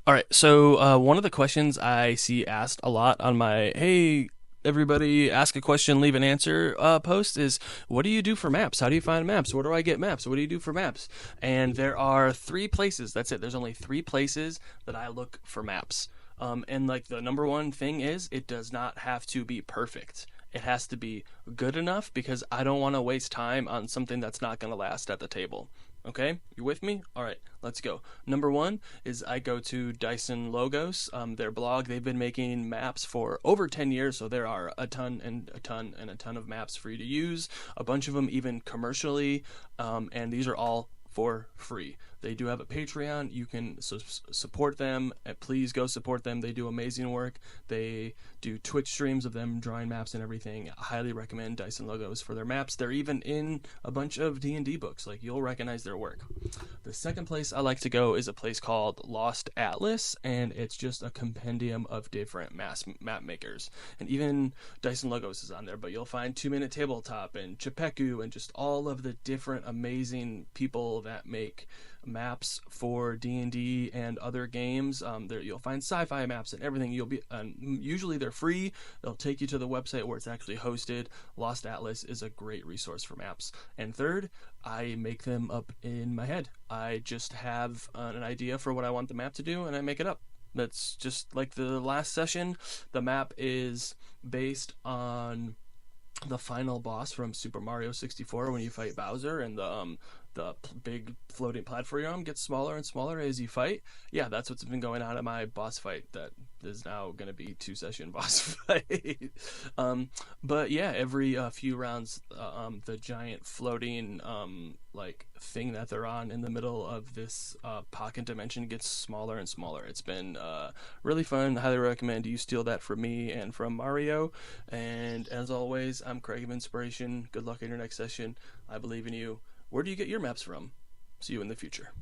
All right. So one of the questions I see asked a lot on my "Hey, everybody, ask a question, leave an answer" post is, "What do you do for maps? How do you find maps? Where do I get maps? What do you do for maps?" And there are three places. That's it. There's only three places that I look for maps. And like the number one thing is, it does not have to be perfect. It has to be good enough because I don't want to waste time on something that's not going to last at the table. Okay, you with me? All right, let's go. Number one is I go to Dyson Logos, their blog. They've been making maps for over 10 years, so there are a ton and a ton and a ton of maps for you to use, a bunch of them even commercially, and these are all for free. They do have a Patreon. You can support them. Please go support them. They do amazing work. They do Twitch streams of them drawing maps and everything. I highly recommend Dyson Logos for their maps. They're even in a bunch of D&D books. Like, you'll recognize their work. The second place I like to go is a place called Lost Atlas, and it's just a compendium of different map makers. And even Dyson Logos is on there, but you'll find 2 Minute Tabletop and Chapeku and just all of the different amazing people that make maps for D&D and other games. There you'll find sci-fi maps and everything. Usually they're free. They'll take you to the website where it's actually hosted. Lost Atlas is a great resource for maps. And third, I make them up in my head. I just have an idea for what I want the map to do, and I make it up. That's just like the last session. The map is based on the final boss from Super Mario 64 when you fight Bowser, and the big floating platform gets smaller and smaller as you fight. Yeah, that's what's been going on in my boss fight. That is now going to be 2 session boss fight. um, but yeah, every few rounds, the giant floating like thing that they're on in the middle of this pocket dimension gets smaller and smaller. It's been really fun. Highly recommend you steal that from me and from Mario. And as always, I'm Craig of Inspiration. Good luck in your next session. I believe in you. Where do you get your maps from? See you in the future.